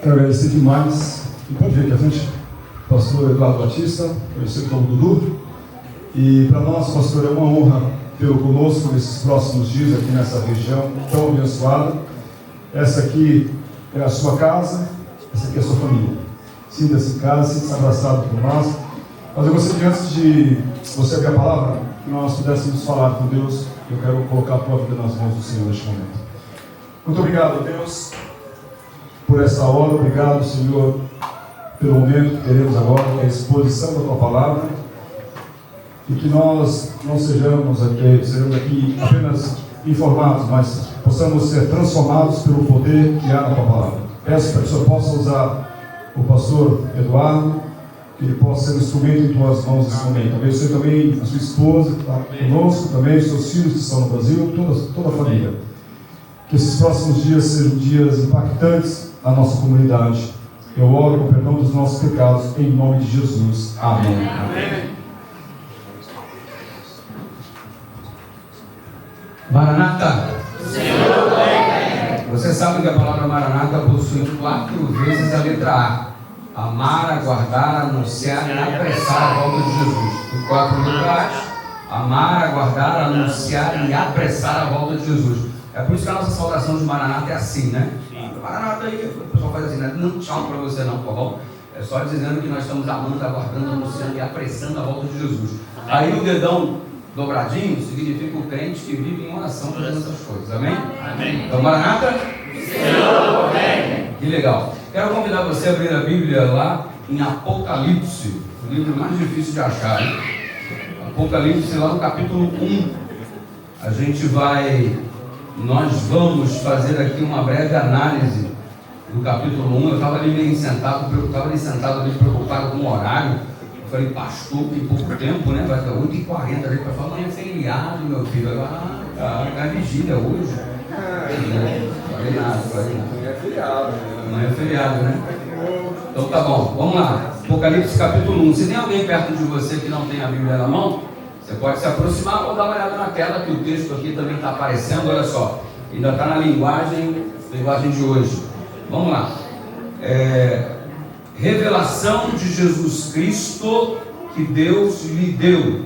Quero agradecer demais. E pode vir aqui à frente, pastor Eduardo Batista, conhecido como Dudu. E para nós, pastor, é uma honra tê-lo conosco nesses próximos dias aqui nessa região tão abençoada. Essa aqui é a sua casa, essa aqui é a sua família. Sinta-se em casa, sinta-se abraçado por nós. Mas eu gostaria que antes de você abrir a palavra, que nós pudéssemos falar com Deus. Eu quero colocar a tua vida nas mãos do Senhor neste momento. Muito obrigado, Deus, por essa hora. Obrigado, Senhor, pelo momento que teremos agora, que é a exposição da tua palavra. E que nós não sejamos aqui apenas informados, mas possamos ser transformados pelo poder que há na tua palavra. Peço para que o Senhor possa usar o pastor Eduardo, que ele possa ser um instrumento em tuas mãos nesse momento. Abençoe também a sua esposa que está conosco, também os seus filhos que estão no Brasil, toda a família. Que esses próximos dias sejam dias impactantes na nossa comunidade. Eu oro com o perdão dos nossos pecados, em nome de Jesus. Amém. Amém. Maranata. Você sabe que a palavra Maranata possui 4 vezes a letra A. Amar, aguardar, anunciar e apressar a volta de Jesus. Em 4 lugares: amar, aguardar, anunciar e apressar a volta de Jesus. É por isso que a nossa saudação de Maranata é assim, né? Maranata aí, o pessoal faz assim, né? Não tchau para você não, tá bom? É só dizendo que nós estamos amando, aguardando, anunciando e apressando a volta de Jesus. Aí o dedão dobradinho significa o crente que vive em oração fazendo essas coisas, amém? Amém. Então, Maranata? Senhor, amém. Que legal. Quero convidar você a abrir a Bíblia lá em Apocalipse, o livro mais difícil de achar, hein? Apocalipse, lá no capítulo 1. Nós vamos fazer aqui uma breve análise do capítulo 1. Eu estava ali meio sentado ali preocupado com o horário. Eu falei, pastor, tem pouco tempo, né? Vai ficar 8h40. A gente vai falar, amanhã é feriado, meu filho. Agora é vigília hoje. Falei nada. Não é feriado. Não é feriado, né? Então tá bom, vamos lá. Apocalipse capítulo 1. Se tem alguém perto de você que não tem a Bíblia na mão, você pode se aproximar ou dar uma olhada na tela, que o texto aqui também está aparecendo. Olha só, ainda está na linguagem de hoje. Vamos lá. Revelação de Jesus Cristo que Deus lhe deu.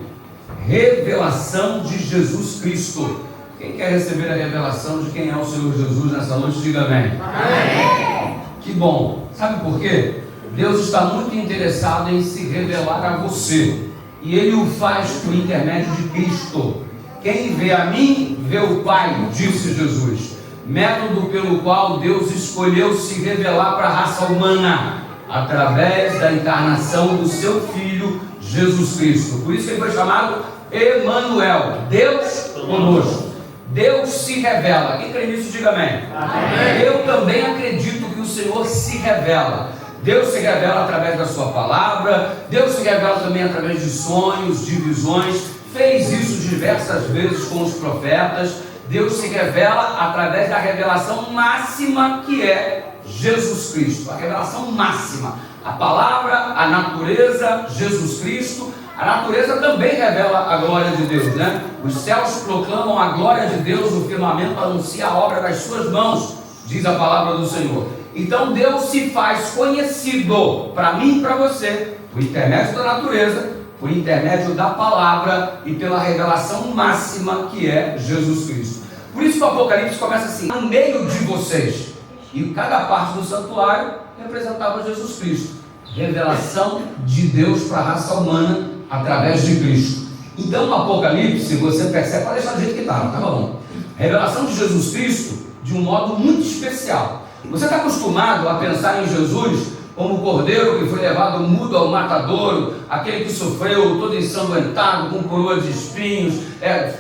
Revelação de Jesus Cristo. Quem quer receber a revelação de quem é o Senhor Jesus nessa noite, diga amém. Amém. Que bom. Sabe por quê? Deus está muito interessado em se revelar a você. E Ele o faz por intermédio de Cristo. Quem vê a mim, vê o Pai, disse Jesus. Método pelo qual Deus escolheu se revelar para a raça humana, através da encarnação do seu Filho, Jesus Cristo. Por isso ele foi chamado Emanuel, Deus conosco. Deus se revela. Quem crê nisso, diga amém. Amém. Eu também acredito que o Senhor se revela. Deus se revela através da sua palavra. Deus se revela também através de sonhos, de visões. Fez isso diversas vezes com os profetas. Deus se revela através da revelação máxima que é Jesus Cristo. A revelação máxima. A palavra, a natureza, Jesus Cristo. A natureza também revela a glória de Deus, né? Os céus proclamam a glória de Deus, o firmamento anuncia a obra das suas mãos, diz a palavra do Senhor. Então Deus se faz conhecido para mim e para você, por intermédio da natureza, por intermédio da palavra e pela revelação máxima que é Jesus Cristo. Por isso que o Apocalipse começa assim: no meio de vocês. E cada parte do santuário representava Jesus Cristo. Revelação de Deus para a raça humana através de Cristo. Então no Apocalipse você percebe, pode deixar do jeito que está, tá bom? Revelação de Jesus Cristo de um modo muito especial. Você está acostumado a pensar em Jesus como o cordeiro que foi levado mudo ao matadouro, aquele que sofreu todo ensanguentado, com coroa de espinhos,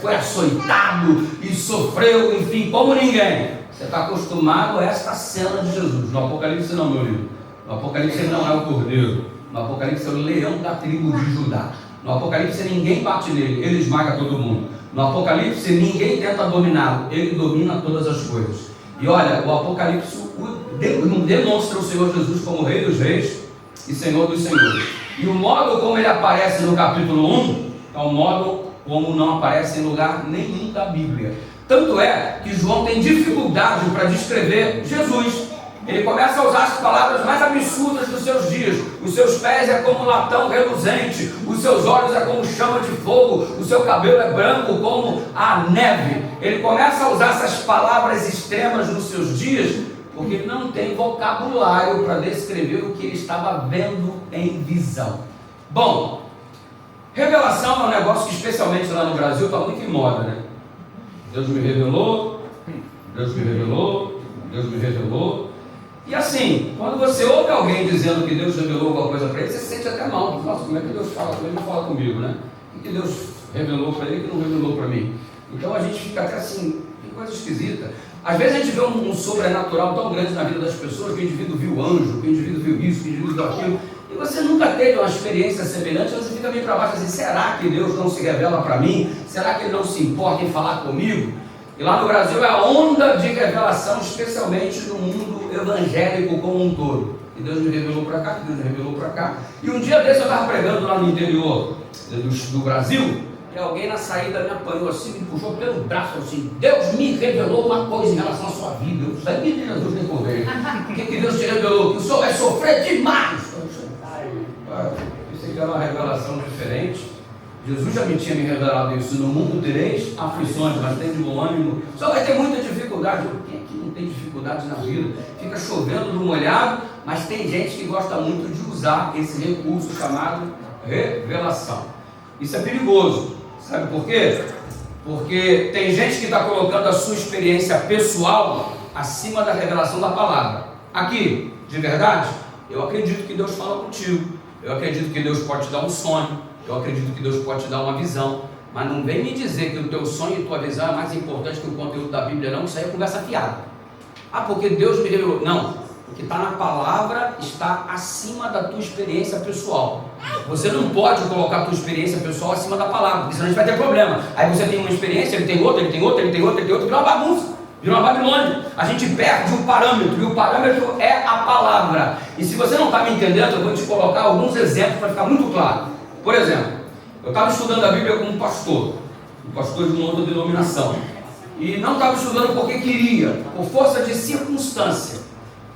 foi açoitado e sofreu, enfim, como ninguém. Você está acostumado a esta cena de Jesus. No Apocalipse não, meu livro. No Apocalipse ele não é o cordeiro. No Apocalipse é o leão da tribo de Judá. No Apocalipse ninguém bate nele, ele esmaga todo mundo. No Apocalipse ninguém tenta dominá-lo, ele domina todas as coisas. E olha, o Apocalipse demonstra o Senhor Jesus como Rei dos Reis e Senhor dos Senhores. E o modo como ele aparece no capítulo 1 é um modo como não aparece em lugar nenhum da Bíblia. Tanto é que João tem dificuldade para descrever Jesus. Ele começa a usar as palavras mais absurdas dos seus dias. Os seus pés é como latão reluzente, os seus olhos é como chama de fogo, o seu cabelo é branco como a neve. Ele começa a usar essas palavras extremas nos seus dias, porque ele não tem vocabulário para descrever o que ele estava vendo em visão. Bom, revelação é um negócio que especialmente lá no Brasil está muito em moda, né? Deus me revelou, Deus me revelou, Deus me revelou. E assim, quando você ouve alguém dizendo que Deus revelou alguma coisa para ele, você se sente até mal. Nossa, como é que Deus fala com ele? Não fala comigo, né? O que Deus revelou para ele que não revelou para mim? Então a gente fica até assim, que coisa esquisita. Às vezes a gente vê um sobrenatural tão grande na vida das pessoas, que o indivíduo viu anjo, que o indivíduo viu isso, que o indivíduo viu aquilo, e você nunca teve uma experiência semelhante, você fica meio para baixo assim, será que Deus não se revela para mim? Será que Ele não se importa em falar comigo? E lá no Brasil é a onda de revelação, especialmente no mundo evangélico como um todo. E Deus me revelou para cá, Deus me revelou para cá. E um dia desse eu estava pregando lá no interior do Brasil, e alguém na saída me apanhou assim, me puxou pelo braço assim, Deus me revelou uma coisa em relação à sua vida. Eu sabia que Jesus nem correio. O que Deus te revelou? Que o senhor vai sofrer demais. Pensei que era uma revelação diferente. Jesus já me tinha me revelado isso. No mundo tereis aflições, mas tem de bom ânimo. Só vai ter muita dificuldade. Quem aqui não tem dificuldade na vida? Fica chovendo no molhado, mas tem gente que gosta muito de usar esse recurso chamado revelação. Isso é perigoso. Sabe por quê? Porque tem gente que está colocando a sua experiência pessoal acima da revelação da palavra. Aqui, de verdade, eu acredito que Deus fala contigo. Eu acredito que Deus pode te dar um sonho. Eu acredito que Deus pode te dar uma visão, mas não vem me dizer que o teu sonho e tua visão é mais importante que o conteúdo da Bíblia, não. Isso aí é conversa fiada. Ah, porque Deus me revelou. Não, o que está na palavra está acima da tua experiência pessoal. Você não pode colocar a tua experiência pessoal acima da palavra, porque senão a gente vai ter problema. Aí você tem uma experiência, ele tem outra, ele tem outra, ele tem outra, ele tem outra, vira uma bagunça, vira uma Babilônia. A gente perde um parâmetro, e o parâmetro é a palavra. E se você não está me entendendo, eu vou te colocar alguns exemplos para ficar muito claro. Por exemplo, eu estava estudando a Bíblia como pastor, um pastor de uma outra denominação, e não estava estudando porque queria, por força de circunstância,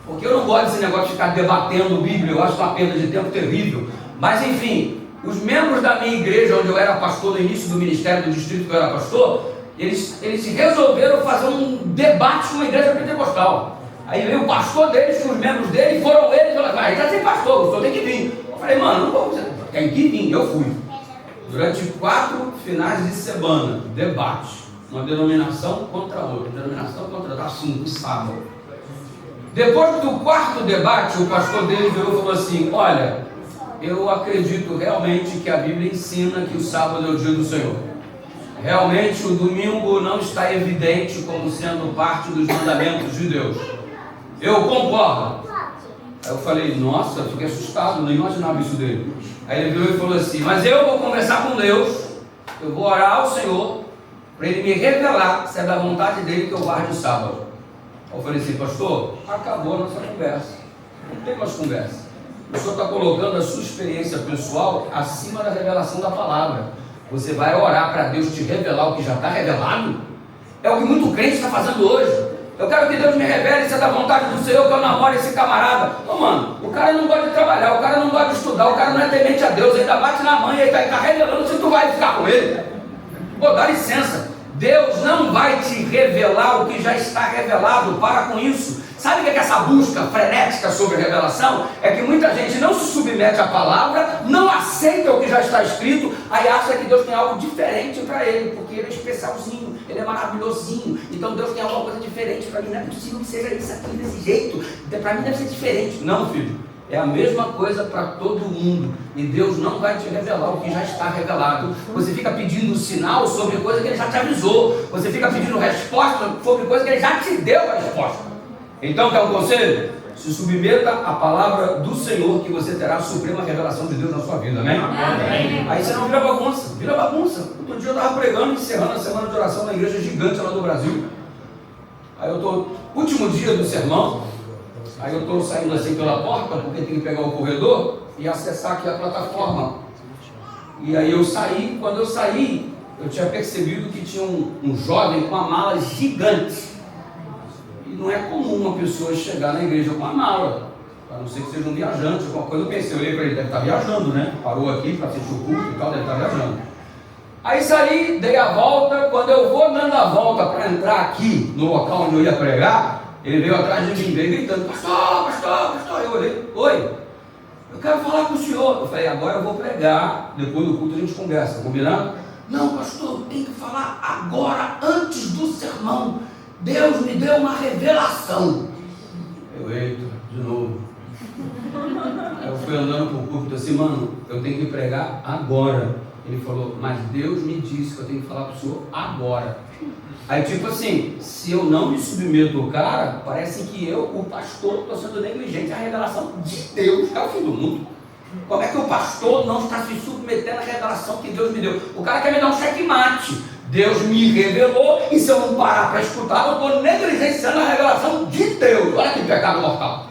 porque eu não gosto desse negócio de ficar debatendo Bíblia, eu acho uma perda de tempo terrível. Mas enfim, os membros da minha igreja, onde eu era pastor no início do ministério do distrito que eu era pastor, eles resolveram fazer um debate com uma igreja pentecostal. Aí veio o pastor deles com os membros dele, e foram eles e falaram, ah, já tem pastor, o senhor tem que vir. Eu falei, mano, não vou, tem que vir. Eu fui. Durante 4 finais de semana, debate. Uma denominação contra outra, denominação contra outra, assim, sábado. Depois do 4º debate, o pastor dele virou e falou assim, olha, eu acredito realmente que a Bíblia ensina que o sábado é o dia do Senhor. Realmente o domingo não está evidente como sendo parte dos mandamentos de Deus. Eu concordo. Aí eu falei, nossa, fiquei assustado, não imaginava isso dele. Aí ele virou e falou assim, mas eu vou conversar com Deus, eu vou orar ao Senhor, para Ele me revelar se é da vontade dEle que eu guarde o sábado. Aí eu falei assim, pastor, acabou a nossa conversa, não tem mais conversa. O senhor está colocando a sua experiência pessoal acima da revelação da palavra. Você vai orar para Deus te revelar o que já está revelado? É o que muito crente está fazendo hoje. Eu quero que Deus me revele se é da vontade do Senhor que eu namoro esse camarada. Ô mano, o cara não gosta de trabalhar, o cara não gosta de estudar, o cara não é temente a Deus, ele ainda bate na mãe, ele está revelando se tu vai ficar com ele. Pô, dá licença. Deus não vai te revelar o que já está revelado, para com isso. Sabe o que é essa busca frenética sobre a revelação? É que muita gente não se submete à palavra, não aceita o que já está escrito, aí acha que Deus tem algo diferente para ele, porque ele é especialzinho, ele é maravilhosinho, então Deus tem alguma coisa diferente para mim, não é possível que seja isso aqui desse jeito, para mim deve ser diferente. Não, filho, é a mesma coisa para todo mundo, e Deus não vai te revelar o que já está revelado. Você fica pedindo sinal sobre coisa que Ele já te avisou, você fica pedindo resposta sobre coisa que Ele já te deu a resposta. Então, quer um conselho? Se submeta à palavra do Senhor, que você terá a suprema revelação de Deus na sua vida, amém? Amém. Aí você não vira bagunça, vira bagunça. Outro dia eu estava pregando, encerrando a semana de oração na igreja gigante lá do Brasil. Aí eu estou, último dia do sermão, aí eu estou saindo assim pela porta, porque tem que pegar o corredor e acessar aqui a plataforma. E aí eu saí, quando eu saí, eu tinha percebido que tinha um jovem com uma mala gigante. não é comum uma pessoa chegar na igreja com uma mala, a não ser que seja um viajante, alguma coisa. Eu pensei, eu olhei para ele, deve estar viajando, né? Parou aqui para assistir o culto e tal, deve estar viajando. Aí saí, dei a volta. Quando eu vou dando a volta para entrar aqui no local onde eu ia pregar, ele veio atrás de mim, veio gritando: pastor, pastor, pastor. Eu olhei: oi, eu quero falar com o senhor. Eu falei: agora eu vou pregar, depois do culto a gente conversa, combinado? Não, pastor, tem que falar agora, antes do sermão. Deus me deu uma revelação. Eu: eita, de novo. Aí eu fui andando para o púlpito assim: mano, eu tenho que pregar agora. Ele falou: mas Deus me disse que eu tenho que falar para o senhor agora. Aí tipo assim, se eu não me submeto ao cara, parece que eu, o pastor, estou sendo negligente à revelação de Deus, que é o fim do mundo. Como é que o pastor não está se submetendo à revelação que Deus me deu? O cara quer me dar um checkmate. Deus me revelou, e se eu não parar para escutar, eu estou negligenciando a revelação de Deus. Olha que pecado mortal.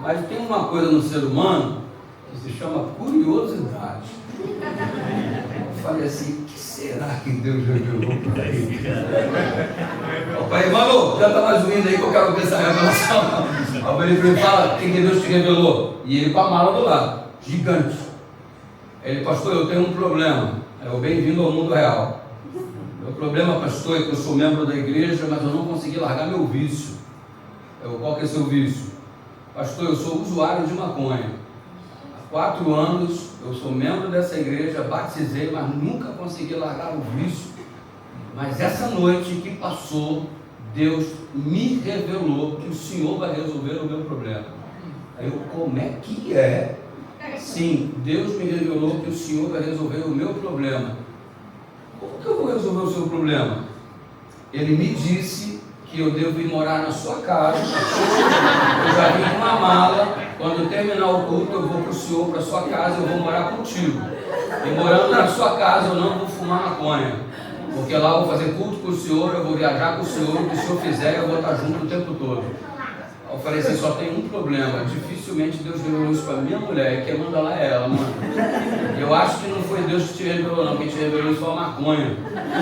Mas tem uma coisa no ser humano que se chama curiosidade. Eu falei assim: o que será que Deus revelou para ele? Eu falei: mano, já está mais ouvindo aí que eu quero ver essa revelação. Aí ele fala: o que Deus te revelou? E ele com a mala do lado, gigante. Ele: pastor, eu tenho um problema. Eu: bem-vindo ao mundo real. Meu problema, pastor, é que eu sou membro da igreja, mas eu não consegui largar meu vício. Qual que é seu vício? Pastor, eu sou usuário de maconha. Há 4 anos eu sou membro dessa igreja, batizei, mas nunca consegui largar o vício. Mas essa noite que passou, Deus me revelou que o Senhor vai resolver o meu problema. Aí eu: como é que é? Sim, Deus me revelou que o Senhor vai resolver o meu problema. Como que eu vou resolver o seu problema? Ele me disse que eu devo ir morar na sua casa. Eu já vim com uma mala. Quando terminar o culto, eu vou para o senhor, para a sua casa, eu vou morar contigo. E morando na sua casa, eu não vou fumar maconha, porque lá eu vou fazer culto com o senhor, eu vou viajar com o senhor, o que o senhor fizer, eu vou estar junto o tempo todo. Eu falei assim: só tem um problema, dificilmente Deus revelou isso para minha mulher, e quem manda lá é ela, mano. Eu acho que não foi Deus que te revelou não, quem te revelou isso foi a maconha.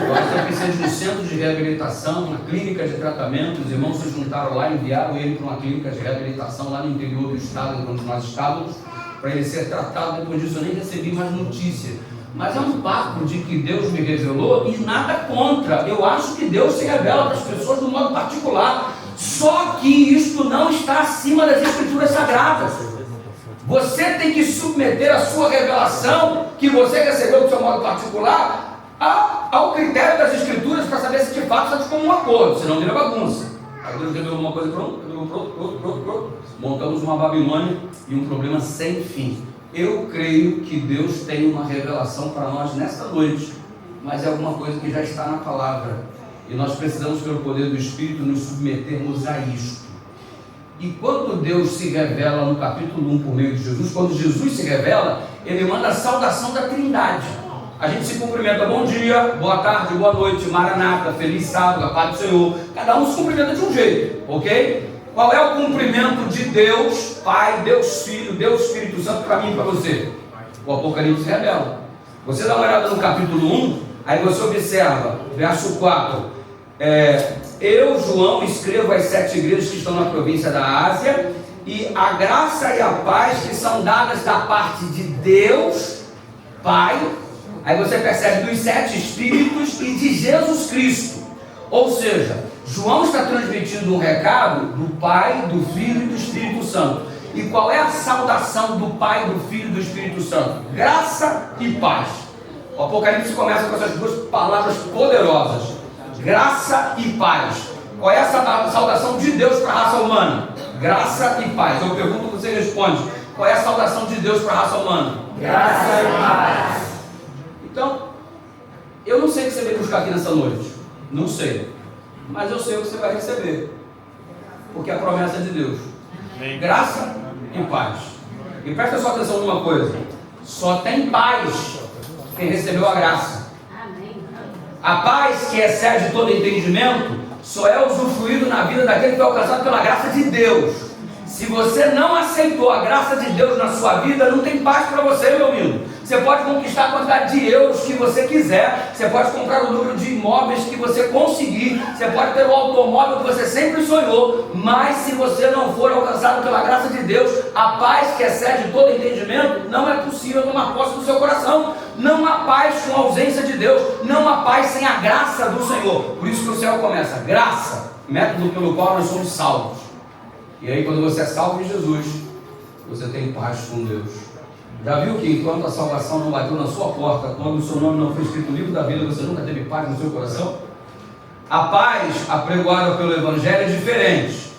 Eu acho que você precisa de um centro de reabilitação, uma clínica de tratamento. Os irmãos se juntaram lá, enviaram ele para uma clínica de reabilitação lá no interior do estado, onde nós estávamos, para ele ser tratado. Depois disso eu nem recebi mais notícia. Mas é um papo de que Deus me revelou e nada contra. Eu acho que Deus se revela para as pessoas de um modo particular. Só que isto não está acima das Escrituras Sagradas. Você tem que submeter a sua revelação, que você recebeu do seu modo particular, ao critério das Escrituras, para saber se de fato está de comum acordo, senão vira bagunça. Aí Deus revelou uma coisa para um, revelou para outro. Montamos uma Babilônia e um problema sem fim. Eu creio que Deus tem uma revelação para nós nesta noite, mas é alguma coisa que já está na palavra. E nós precisamos, pelo poder do Espírito, nos submetermos a isto. E quando Deus se revela no capítulo 1 por meio de Jesus, quando Jesus se revela, Ele manda a saudação da Trindade. A gente se cumprimenta: bom dia, boa tarde, boa noite, maranata, feliz sábado, a paz do Senhor. Cada um se cumprimenta de um jeito, ok? Qual é o cumprimento de Deus Pai, Deus Filho, Deus Espírito Santo para mim e para você? O Apocalipse revela. Você dá uma olhada no capítulo 1, aí você observa, verso 4. Eu, João, escrevo às 7 igrejas que estão na província da Ásia, e a graça e a paz que são dadas da parte de Deus Pai. Aí você percebe dos 7 Espíritos e de Jesus Cristo. Ou seja, João está transmitindo um recado do Pai, do Filho e do Espírito Santo. E qual é a saudação do Pai, do Filho e do Espírito Santo? Graça e paz. O Apocalipse começa com essas 2 palavras poderosas: graça e paz. Qual é a saudação de Deus para a raça humana? Graça e paz. Eu pergunto, você responde: qual é a saudação de Deus para a raça humana? Graça e paz. Então, eu não sei o que você veio buscar aqui nessa noite. Não sei. Mas eu sei o que você vai receber. Porque é a promessa de Deus. Graça e paz. E presta sua atenção numa coisa: só tem paz quem recebeu a graça. A paz que excede todo entendimento só é usufruído na vida daquele que é alcançado pela graça de Deus. Se você não aceitou a graça de Deus na sua vida, não tem paz para você, meu amigo. Você pode conquistar a quantidade de euros que você quiser. Você pode comprar o número de imóveis que você conseguir. Você pode ter o automóvel que você sempre sonhou. Mas se você não for alcançado pela graça de Deus, a paz que excede todo entendimento, não é possível tomar posse do seu coração. Não há paz com a ausência de Deus. Não há paz sem a graça do Senhor. Por isso que o céu começa. Graça, método pelo qual nós somos salvos. E aí quando você é salvo em Jesus, você tem paz com Deus. Já viu que enquanto a salvação não bateu na sua porta, quando o seu nome não foi escrito no livro da vida, você nunca teve paz no seu coração? A paz apregoada pelo Evangelho é diferente.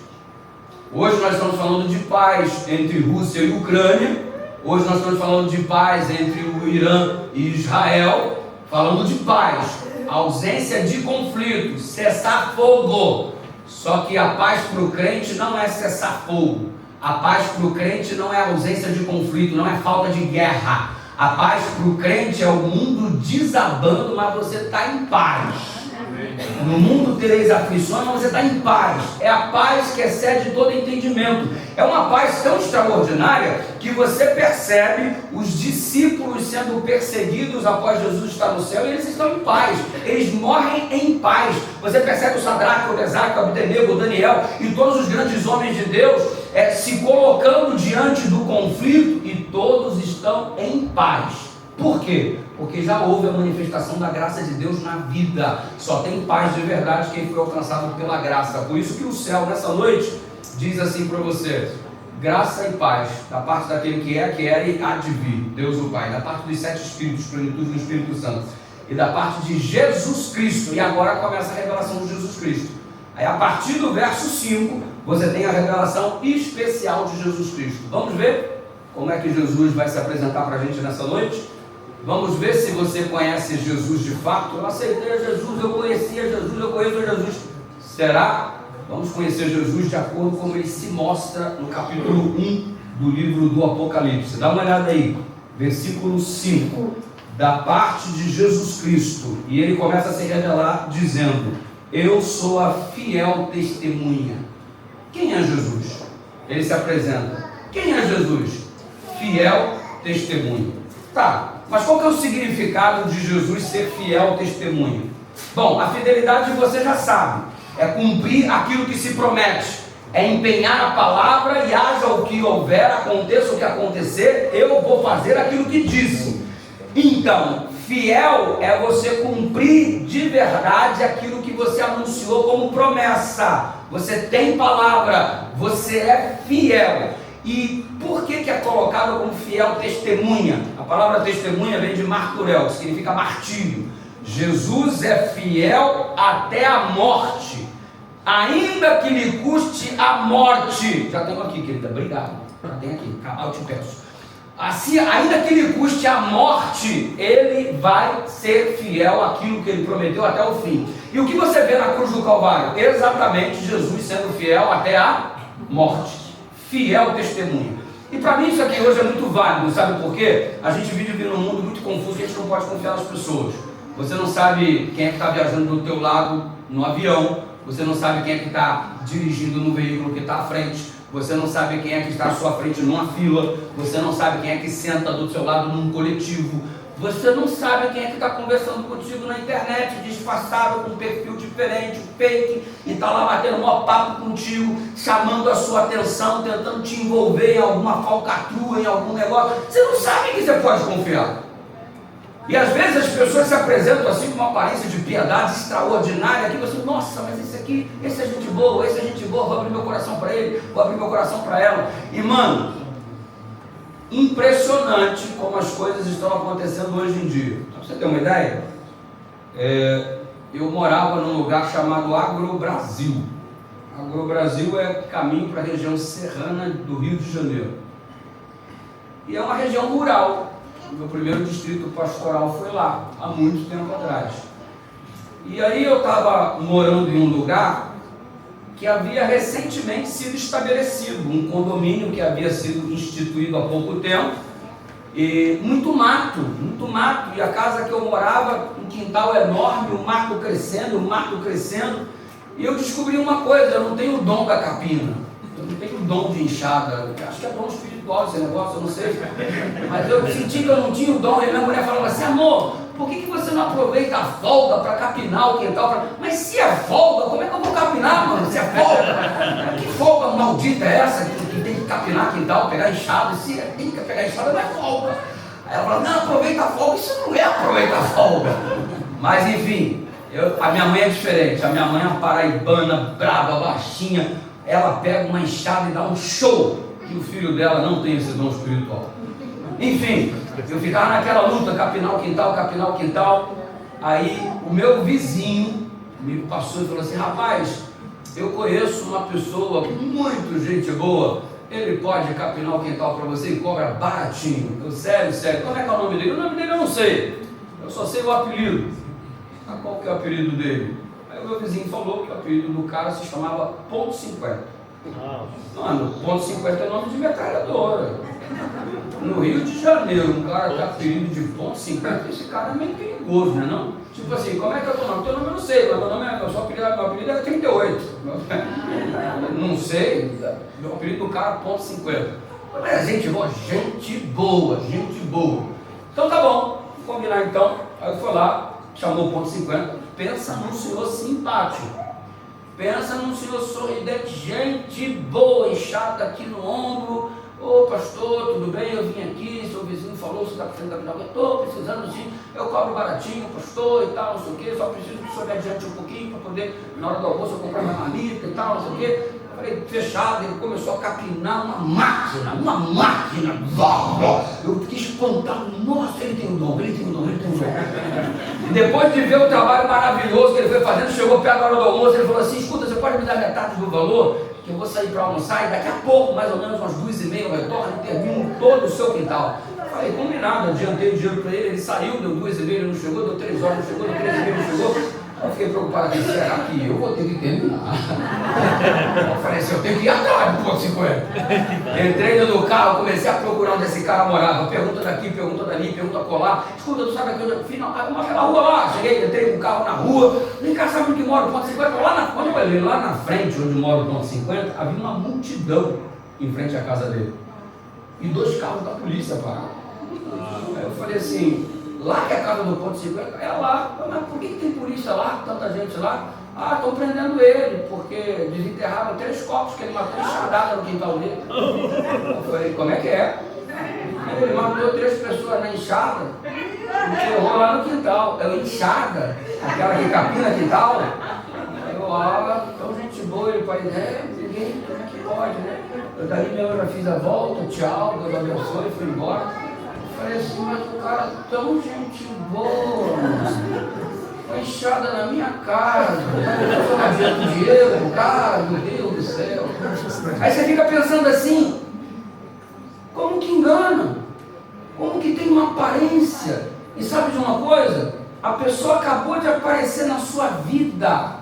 Hoje nós estamos falando de paz entre Rússia e Ucrânia. Hoje nós estamos falando de paz entre o Irã e Israel. Falando de paz, ausência de conflito, cessar fogo. Só que a paz para o crente não é cessar fogo. A paz para o crente não é ausência de conflito, não é falta de guerra. A paz para o crente é o mundo desabando, mas você está em paz. No mundo tereis aflições, mas você está em paz. É a paz que excede todo entendimento. É uma paz tão extraordinária que você percebe os discípulos sendo perseguidos após Jesus estar no céu, e eles estão em paz. Eles morrem em paz. Você percebe o Sadraque, o Mesaque, o Abdenego, o Daniel e todos os grandes homens de Deus se colocando diante do conflito, e todos estão em paz. Por quê? Porque já houve a manifestação da graça de Deus na vida. Só tem paz de verdade quem foi alcançado pela graça. Por isso que o céu nessa noite diz assim para você: graça e paz da parte daquele que é, que era e há de vir, Deus o Pai, da parte dos 7 Espíritos, plenitude do Espírito Santo, e da parte de Jesus Cristo. E agora começa a revelação de Jesus Cristo. Aí a partir do verso 5 você tem a revelação especial de Jesus Cristo. Vamos ver como é que Jesus vai se apresentar para a gente nessa noite? Vamos ver se você conhece Jesus de fato. Eu aceitei Jesus, eu conhecia Jesus, eu conheço Jesus. Será? Vamos conhecer Jesus de acordo com como ele se mostra no capítulo 1 do livro do Apocalipse. Dá uma olhada aí, versículo 5. Da parte de Jesus Cristo. E ele começa a se revelar dizendo: eu sou a fiel testemunha. Quem é Jesus? Ele se apresenta. Quem é Jesus? Fiel testemunha. Tá, mas qual que é o significado de Jesus ser fiel testemunha? Bom, a fidelidade você já sabe. É cumprir aquilo que se promete. É empenhar a palavra e haja o que houver, aconteça o que acontecer, eu vou fazer aquilo que disse. Então, fiel é você cumprir de verdade aquilo que você anunciou como promessa. Você tem palavra, você é fiel. E por que é colocado como fiel testemunha? A palavra testemunha vem de marturel, que significa martírio. Jesus é fiel até a morte, ainda que lhe custe a morte. Já tenho aqui, querida, obrigado. Já tenho aqui, eu te peço. Assim, ainda que lhe custe a morte, ele vai ser fiel àquilo que ele prometeu até o fim. E o que você vê na cruz do Calvário? Exatamente Jesus sendo fiel até a morte. Fiel testemunha. E para mim isso aqui hoje é muito válido, sabe por quê? A gente vive num mundo muito confuso, a gente não pode confiar nas pessoas. Você não sabe quem é que está viajando do teu lado no avião, você não sabe quem é que está dirigindo no veículo que está à frente, você não sabe quem é que está à sua frente numa fila, você não sabe quem é que senta do seu lado num coletivo, você não sabe quem é que está conversando contigo na internet, disfarçado, com um perfil diferente, fake, e está lá batendo um maior papo contigo, chamando a sua atenção, tentando te envolver em alguma falcatrua, em algum negócio. Você não sabe em que você pode confiar. E às vezes as pessoas se apresentam assim com uma aparência de piedade extraordinária, que você, nossa, mas esse aqui, esse é gente boa, vou abrir meu coração para ele, vou abrir meu coração para ela. E mano, impressionante como as coisas estão acontecendo hoje em dia. Para você ter uma ideia, eu morava num lugar chamado Agrobrasil. Agrobrasil é caminho para a região serrana do Rio de Janeiro. E é uma região rural. O meu primeiro distrito pastoral foi lá, há muito tempo atrás. E aí eu estava morando em um lugar que havia recentemente sido estabelecido, um condomínio que havia sido instituído há pouco tempo, e muito mato, e a casa que eu morava, um quintal enorme, o mato crescendo, e eu descobri uma coisa: eu não tenho o dom da capina. Eu não tenho dom de inchada, acho que é dom espiritual esse negócio, eu não sei. Mas eu senti que eu não tinha o dom, e minha mulher falava assim, amor, por que você não aproveita a folga para capinar o quintal? Mas se é folga, como é que eu vou capinar, mano? Se é folga? Que folga maldita é essa que tem que capinar quintal, pegar enxada? Se tem que pegar enxada, não é folga. Aí ela falou, não, aproveita a folga. Isso não é aproveitar a folga. Mas enfim, a minha mãe é diferente. A minha mãe é uma paraibana, brava, baixinha. Ela pega uma enxada e dá um show. E o filho dela não tem esse dom espiritual. Enfim, eu ficava naquela luta, capinar o quintal. Aí o meu vizinho me passou e falou assim, rapaz, eu conheço uma pessoa muito gente boa, ele pode capinar o quintal para você e cobra baratinho. Eu, sério, como é que é o nome dele? O nome dele eu não sei, eu só sei o apelido. Ah, qual que é o apelido dele? Aí o meu vizinho falou que o apelido do cara se chamava Ponto 50. Mano, Ponto 50 é nome de metralhadora. No Rio de Janeiro, um cara que é apelido de Ponto 50, esse cara é meio perigoso, né não? Tipo assim, como é que é o teu nome? Teu nome eu não sei, mas meu nome é, meu apelido é 38. Não sei, meu apelido do cara é Ponto 50. Mas é gente boa. Então tá bom, vamos combinar então. Aí eu fui lá, chamou o Ponto 50, pensa num senhor simpático. Pensa num senhor sorridente, gente boa, enxada aqui no ombro. Ô pastor, tudo bem? Eu vim aqui, seu vizinho falou, você está precisando da eu estou precisando sim, eu cobro baratinho, pastor e tal, não sei o que, só preciso que o senhor me adiante um pouquinho para poder, na hora do almoço, eu comprar minha marmita e tal, não sei o que. Eu falei, fechado, ele começou a capinar uma máquina, eu fiquei espantado, nossa, ele tem um dom. E depois de ver o trabalho maravilhoso que ele foi fazendo, chegou perto da hora do almoço, ele falou assim, escuta, você pode me dar metade do valor? Que eu vou sair para almoçar e daqui a pouco, mais ou menos umas 2h30, eu retorno e termino todo o seu quintal. Eu falei, combinado, adiantei o dinheiro para ele, ele saiu, deu 2h30, ele não chegou, deu 3 horas, não chegou, deu 3h30, não chegou. Eu fiquei preocupado aqui, será que eu vou ter que terminar? Eu falei assim, eu tenho que ir atrás do Ponto 50. Entrei dentro do carro, comecei a procurar onde esse cara morava. Pergunta daqui, pergunta dali, pergunta colar. Escuta, tu sabe aqui onde eu final, naquela rua lá. Cheguei, entrei com o carro na rua. Nem cá, sabe onde mora o Ponto 50? Quando eu olhei lá na frente, onde mora o Ponto 50, havia uma multidão em frente à casa dele. E 2 carros da polícia pararam. Aí eu falei assim, lá que é a casa do Ponto 50, é lá. Mas por que tem polícia lá, tanta gente lá? Ah, estão prendendo ele, porque desenterraram 3 corpos que ele matou enxadada no quintal dele. Eu falei, como é que é? Ele matou 3 pessoas na enxada e enterrou lá no quintal. Eu, enxada? Aquela que capina quintal? Eu, então gente boa, ele pode, ninguém, como é que pode, né? Eu daí mesmo já fiz a volta, tchau, Deus abençoe, fui embora. Eu falei assim, mas o cara tão gente boa, foi enxada na minha casa, eu não adianta dinheiro, cara, meu Deus do céu. Aí você fica pensando assim, como que engana? Como que tem uma aparência? E sabe de uma coisa? A pessoa acabou de aparecer na sua vida,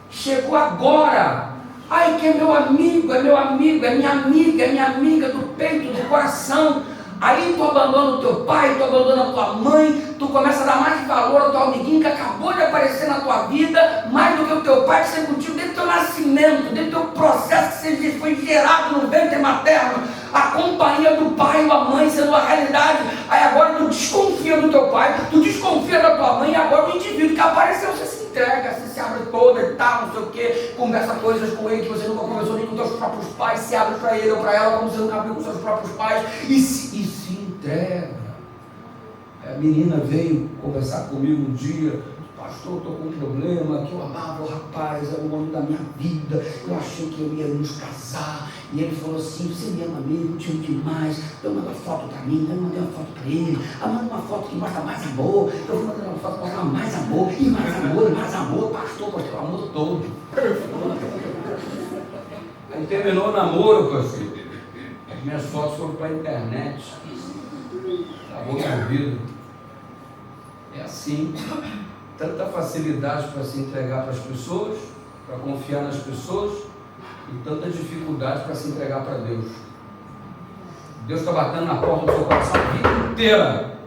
chegou agora. Ai, que é meu amigo, é minha amiga do peito, do coração. Aí tu abandona o teu pai, tu abandona a tua mãe, tu começa a dar mais valor ao teu amiguinho que acabou de aparecer na tua vida, mais do que o teu pai que sempre contigo, desde o teu nascimento, desde o teu processo que você foi gerado no ventre materno, a companhia do pai ou a mãe sendo a realidade. Aí agora tu desconfia do teu pai, tu desconfia da tua mãe, e agora o indivíduo que apareceu, você se entrega, você se abre toda e tal, não sei o que, conversa coisas com ele que você nunca conversou nem com teus próprios pais, se abre para ele ou para ela como você nunca abriu com seus próprios pais e se entrega. A menina veio conversar comigo um dia, pastor, eu estou com um problema, que eu amava o rapaz, era o homem da minha vida, eu achei que eu ia nos casar, e ele falou assim, você me ama mesmo, eu te amo demais, eu mando uma foto para mim, eu mandei uma foto para ele, eu mando uma foto que mostra mais amor, eu vou mandar uma foto que mostra mais amor, pastor, o amor todo. Aí terminou o namoro, pastor, as minhas fotos foram para a internet, acabou minha vida. É assim, tanta facilidade para se entregar para as pessoas, para confiar nas pessoas, e tanta dificuldade para se entregar para Deus. Deus está batendo na porta do seu coração a vida inteira.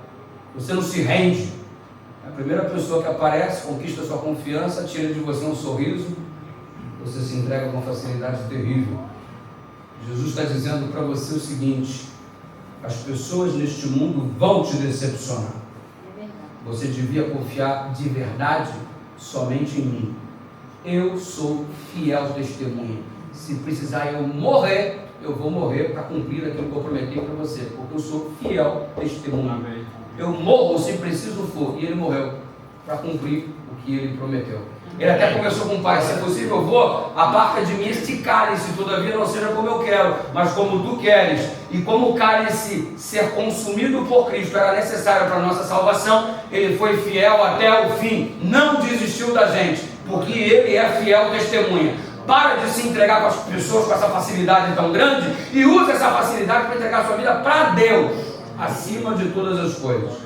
Você não se rende. A primeira pessoa que aparece, conquista sua confiança, tira de você um sorriso, você se entrega com facilidade terrível. Jesus está dizendo para você o seguinte: as pessoas neste mundo vão te decepcionar. Você devia confiar de verdade somente em mim. Eu sou fiel testemunha. Se precisar eu morrer, eu vou morrer para cumprir aquilo que eu prometi para você, porque eu sou fiel testemunha. Amém. Eu morro se preciso for, e ele morreu para cumprir o que ele prometeu. Ele até conversou com o pai: se é possível eu vou, aparta de mim este cálice, todavia não seja como eu quero, mas como tu queres. E como o cálice ser consumido por Cristo era necessário para a nossa salvação, ele foi fiel até o fim, não desistiu da gente, porque ele é fiel testemunha. Para de se entregar para as pessoas com essa facilidade tão grande e use essa facilidade para entregar a sua vida para Deus, acima de todas as coisas.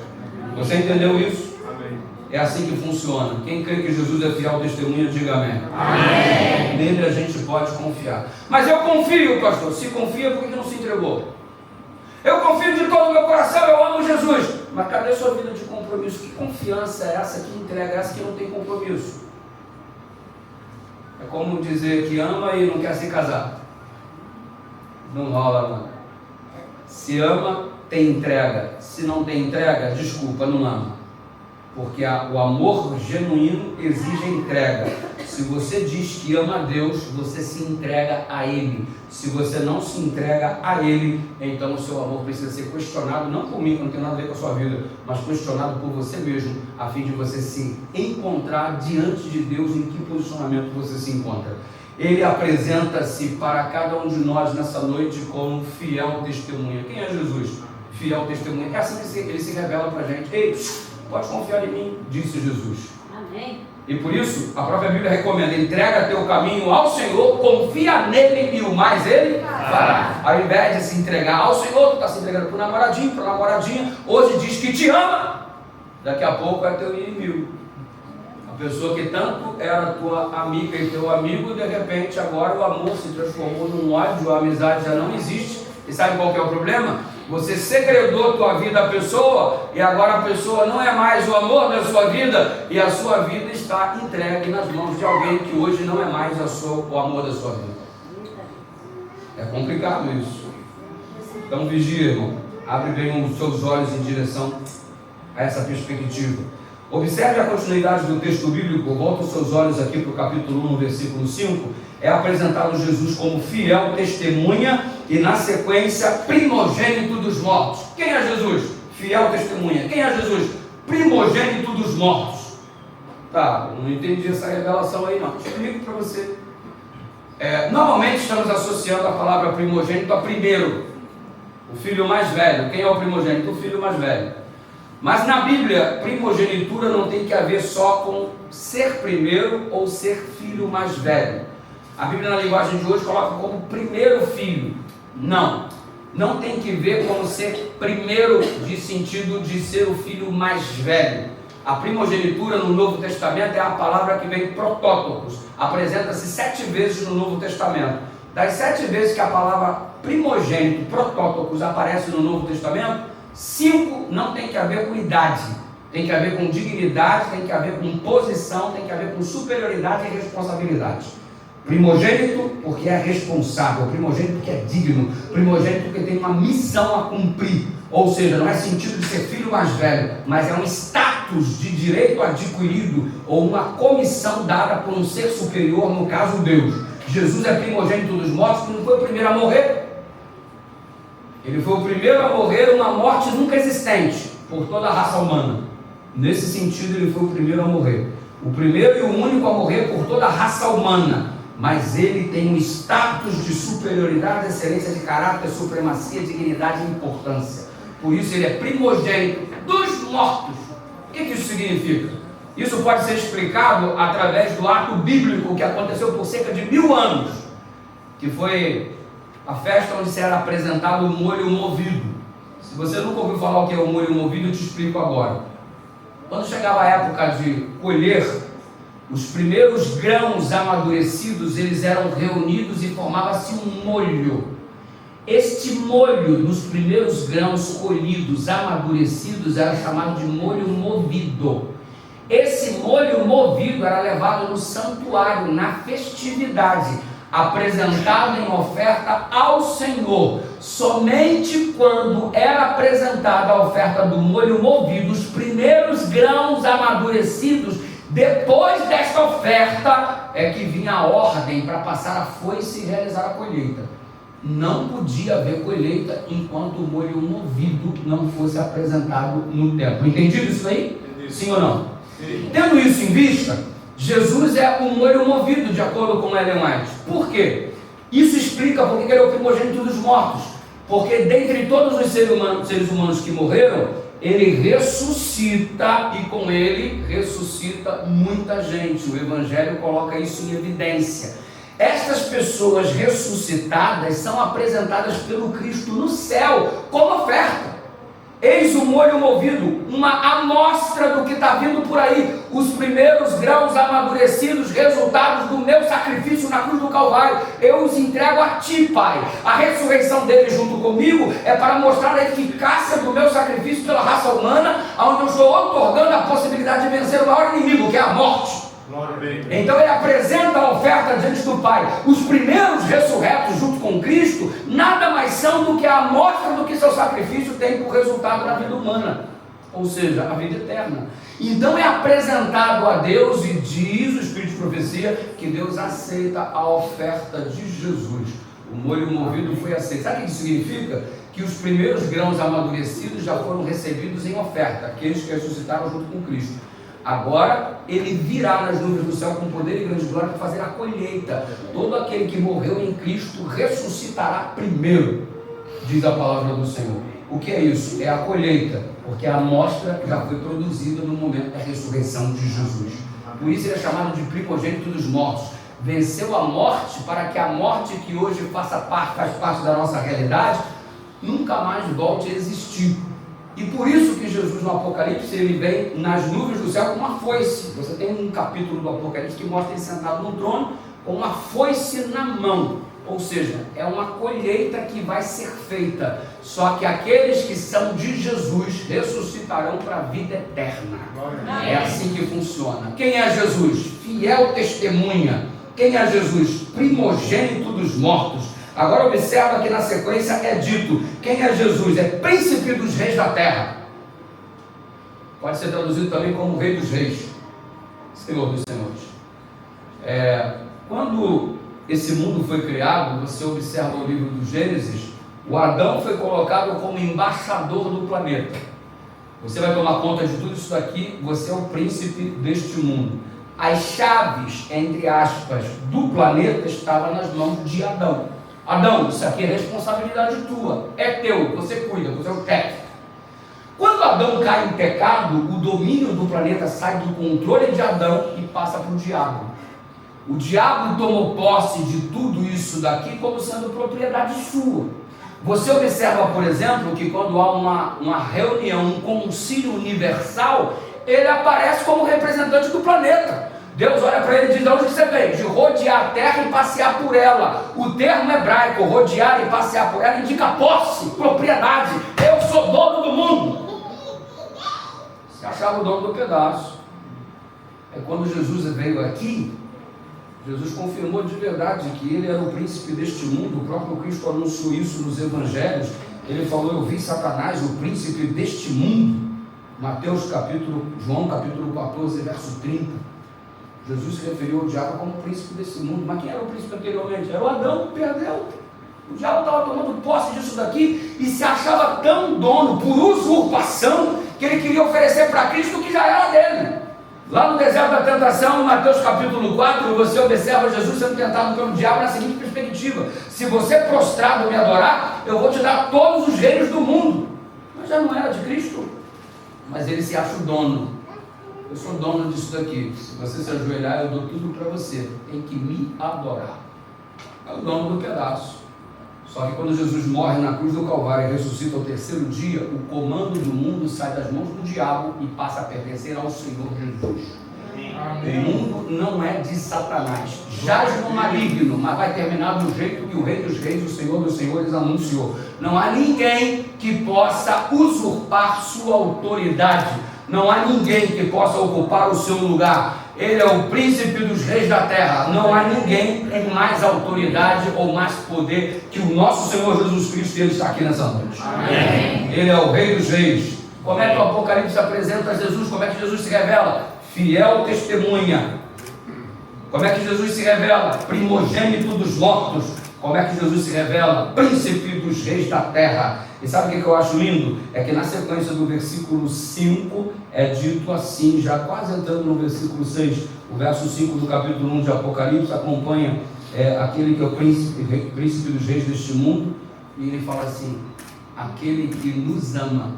Você entendeu isso? Amém. É assim que funciona. Quem crê que Jesus é fiel testemunha, diga amém. Amém. Nele a gente pode confiar. Mas eu confio, pastor. Se confia, por que não se entregou? Eu confio de todo o meu coração, eu amo Jesus. Mas cadê a sua vida de compromisso? Que confiança é essa que entrega, essa que não tem compromisso? É como dizer que ama e não quer se casar. Não rola, não. Se ama, tem entrega. Se não tem entrega, desculpa, não ama. Porque o amor genuíno exige entrega. Se você diz que ama a Deus, você se entrega a Ele. Se você não se entrega a Ele, então o seu amor precisa ser questionado, não por mim, que não tem nada a ver com a sua vida, mas questionado por você mesmo, a fim de você se encontrar diante de Deus, em que posicionamento você se encontra. Ele apresenta-se para cada um de nós nessa noite como fiel testemunha. Quem é Jesus? Fiel testemunha. É assim que ele se revela para a gente. Ei, pode confiar em mim, disse Jesus. Amém. E por isso, a própria Bíblia recomenda: entrega teu caminho ao Senhor, confia nele e o mais ele fará. Ao invés de se entregar ao Senhor, tu está se entregando para o namoradinho, para a namoradinha, hoje diz que te ama, daqui a pouco é teu inimigo. A pessoa que tanto era tua amiga e teu amigo, de repente agora o amor se transformou num ódio, a amizade já não existe. E sabe qual que é o problema? Você segredou tua vida à pessoa e agora a pessoa não é mais o amor da sua vida e a sua vida está entregue nas mãos de alguém que hoje não é mais o amor da sua vida. É complicado isso. Então vigia, irmão. Abre bem os seus olhos em direção a essa perspectiva. Observe a continuidade do texto bíblico. Volta os seus olhos aqui para o capítulo 1, versículo 5. É apresentado Jesus como fiel testemunha e na sequência primogênito dos mortos. Quem é Jesus? Fiel testemunha. Quem é Jesus? Primogênito dos mortos. Tá, não entendi essa revelação aí não. Explico para você. Normalmente estamos associando a palavra primogênito a primeiro, o filho mais velho. Quem é o primogênito? O filho mais velho. Mas na Bíblia, primogenitura não tem que haver só com ser primeiro ou ser filho mais velho. A Bíblia, na linguagem de hoje, coloca como primeiro filho. Não tem que ver com ser primeiro de sentido de ser o filho mais velho. A primogenitura no Novo Testamento é a palavra que vem protótocos. Apresenta-se 7 vezes no Novo Testamento. Das 7 vezes que a palavra primogênito, protótocos, aparece no Novo Testamento, 5 não tem que haver com idade, tem que haver com dignidade, tem que haver com posição, tem que haver com superioridade e responsabilidade. Primogênito porque é responsável, primogênito porque é digno, primogênito porque tem uma missão a cumprir, ou seja, não é sentido de ser filho mais velho, mas é um status de direito adquirido ou uma comissão dada por um ser superior, no caso Deus. Jesus é primogênito dos mortos, que não foi o primeiro a morrer. Ele foi o primeiro a morrer uma morte nunca existente por toda a raça humana. Nesse sentido, ele foi o primeiro a morrer. O primeiro e o único a morrer por toda a raça humana. Mas ele tem um status de superioridade, excelência de caráter, supremacia, dignidade e importância. Por isso ele é primogênito dos mortos. O que isso significa? Isso pode ser explicado através do ato bíblico que aconteceu por cerca de 1000 anos, que foi a festa onde será apresentado o molho movido. Se você nunca ouviu falar o que é o molho movido, eu te explico agora. Quando chegava a época de colher, os primeiros grãos amadurecidos, eles eram reunidos e formava-se um molho. Este molho dos primeiros grãos colhidos, amadurecidos, era chamado de molho movido. Esse molho movido era levado no santuário, na festividade. apresentado em oferta ao Senhor. Somente quando era apresentada a oferta do molho movido, os primeiros grãos amadurecidos, depois desta oferta, é que vinha a ordem para passar a foice e realizar a colheita. Não podia haver colheita enquanto o molho movido não fosse apresentado no templo. Entendido isso aí? Entendi. Sim ou não? Sim. Tendo isso em vista, Jesus é o molho movido, de acordo com Ellen White. Por quê? Isso explica porque ele é o primogênito dos mortos. Porque dentre todos os seres humanos que morreram, ele ressuscita e com ele ressuscita muita gente. O Evangelho coloca isso em evidência. Estas pessoas ressuscitadas são apresentadas pelo Cristo no céu como oferta. Eis o molho movido, uma amostra do que está vindo por aí, os primeiros grãos amadurecidos, resultados do meu sacrifício na cruz do Calvário. Eu os entrego a ti, Pai. A ressurreição dele junto comigo é para mostrar a eficácia do meu sacrifício pela raça humana, onde eu estou otorgando a possibilidade de vencer o maior inimigo, que é a morte. Então ele apresenta a oferta diante do Pai. Os primeiros ressurretos junto com Cristo nada mais são do que a amostra do que seu sacrifício tem por resultado na vida humana, ou seja, a vida eterna. Então é apresentado a Deus e diz o Espírito de Profecia que Deus aceita a oferta de Jesus. O molho movido foi aceito. Sabe o que isso significa? Que os primeiros grãos amadurecidos já foram recebidos em oferta, aqueles que ressuscitaram junto com Cristo. Agora ele virá nas nuvens do céu com poder e grande glória para fazer a colheita. Todo aquele que morreu em Cristo ressuscitará primeiro, diz a palavra do Senhor. O que é isso? É a colheita, porque a amostra já foi produzida no momento da ressurreição de Jesus. Por isso ele é chamado de primogênito dos mortos. Venceu a morte para que a morte que hoje faz parte da nossa realidade nunca mais volte a existir. E por isso que Jesus no Apocalipse ele vem nas nuvens do céu com uma foice. Você tem um capítulo do Apocalipse que mostra ele sentado no trono com uma foice na mão. Ou seja, é uma colheita que vai ser feita. Só que aqueles que são de Jesus ressuscitarão para a vida eterna. É assim que funciona. Quem é Jesus? Fiel testemunha. Quem é Jesus? Primogênito dos mortos. Agora observa que na sequência é dito, quem é Jesus? É príncipe dos reis da terra. Pode ser traduzido também como rei dos reis, Senhor dos senhores. Quando esse mundo foi criado, você observa o livro do Gênesis, o Adão foi colocado como embaixador do planeta. Você vai tomar conta de tudo isso daqui, você é o príncipe deste mundo. As chaves, entre aspas, do planeta estavam nas mãos de Adão. Adão, isso aqui é responsabilidade tua, é teu, você cuida, você é o chefe. Quando Adão cai em pecado, o domínio do planeta sai do controle de Adão e passa para o diabo. O diabo tomou posse de tudo isso daqui como sendo propriedade sua. Você observa, por exemplo, que quando há uma reunião, um concílio universal, ele aparece como representante do planeta. Deus olha para ele e diz: de onde você veio? De rodear a terra e passear por ela. O termo hebraico, rodear e passear por ela, indica posse, propriedade. Eu sou dono do mundo. Se achava o dono do pedaço. É quando Jesus veio aqui, Jesus confirmou de verdade que ele era o príncipe deste mundo. O próprio Cristo anunciou isso nos evangelhos. Ele falou: eu vi Satanás, o príncipe deste mundo. João capítulo 14, verso 30. Jesus se referiu ao diabo como príncipe desse mundo. Mas quem era o príncipe anteriormente? Era o Adão que perdeu. O diabo estava tomando posse disso daqui e se achava tão dono por usurpação que ele queria oferecer para Cristo o que já era dele. Lá no deserto da tentação, em Mateus capítulo 4, você observa Jesus sendo tentado pelo diabo na seguinte perspectiva: se você prostrado me adorar, eu vou te dar todos os reinos do mundo. Mas já não era de Cristo. Mas ele se acha o dono. Eu sou dono disso daqui. Se você se ajoelhar, eu dou tudo para você. Tem que me adorar. É o dono do pedaço. Só que quando Jesus morre na cruz do Calvário e ressuscita ao terceiro dia, o comando do mundo sai das mãos do diabo e passa a pertencer ao Senhor Jesus. Amém. O mundo não é de Satanás. Jaz no maligno, mas vai terminar do jeito que o Rei dos Reis, o Senhor dos Senhores anunciou. Não há ninguém que possa usurpar sua autoridade. Não há ninguém que possa ocupar o seu lugar. Ele é o príncipe dos reis da terra. Não há ninguém com mais autoridade ou mais poder que o nosso Senhor Jesus Cristo, e Ele está aqui nessa noite. Amém. Ele é o rei dos reis. Como é que o Apocalipse apresenta Jesus? Como é que Jesus se revela? Fiel testemunha. Como é que Jesus se revela? Primogênito dos mortos. Como é que Jesus se revela? Príncipe dos reis da terra. E sabe o que eu acho lindo? É que na sequência do versículo 5 é dito assim, já quase entrando no versículo 6, o verso 5 do capítulo 1 de Apocalipse acompanha aquele que é o príncipe dos reis deste mundo, e ele fala assim: aquele que nos ama,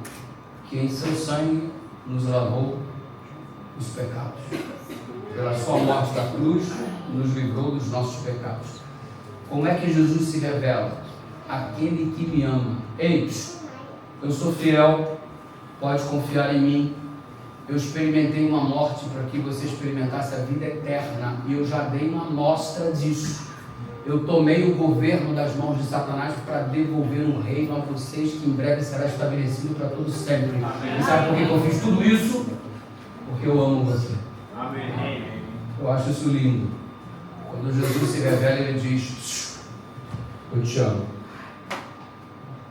que em seu sangue nos lavou os pecados, pela sua morte da cruz nos livrou dos nossos pecados. Como é que Jesus se revela? Aquele que me ama. Ei, eu sou fiel, pode confiar em mim. Eu experimentei uma morte para que você experimentasse a vida eterna, e eu já dei uma amostra disso. Eu tomei o governo das mãos de Satanás para devolver um reino a vocês que em breve será estabelecido para todo sempre. E sabe por que eu fiz tudo isso? Porque eu amo você. Amém. Eu acho isso lindo. Quando Jesus se revela, ele diz: eu te amo.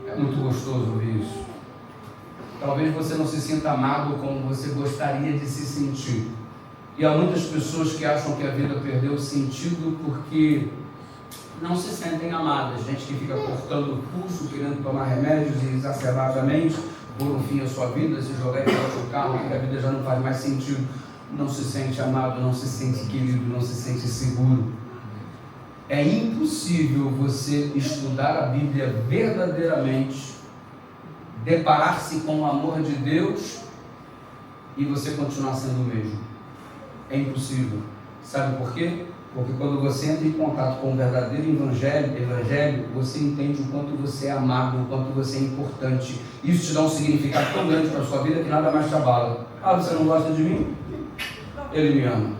É muito gostoso ouvir isso. Talvez você não se sinta amado como você gostaria de se sentir. E há muitas pessoas que acham que a vida perdeu o sentido porque não se sentem amadas. Gente que fica cortando o pulso, querendo tomar remédios e exacerbadamente pôr um fim à sua vida, se jogar em outro carro, porque a vida já não faz mais sentido. Não se sente amado, não se sente querido, não se sente seguro. É impossível você estudar a Bíblia verdadeiramente, deparar-se com o amor de Deus e você continuar sendo o mesmo. É impossível. Sabe por quê? Porque quando você entra em contato com o verdadeiro evangelho, você entende o quanto você é amado, o quanto você é importante. Isso te dá um significado tão grande para a sua vida que nada mais te abala. Ah, você não gosta de mim? Ele me ama.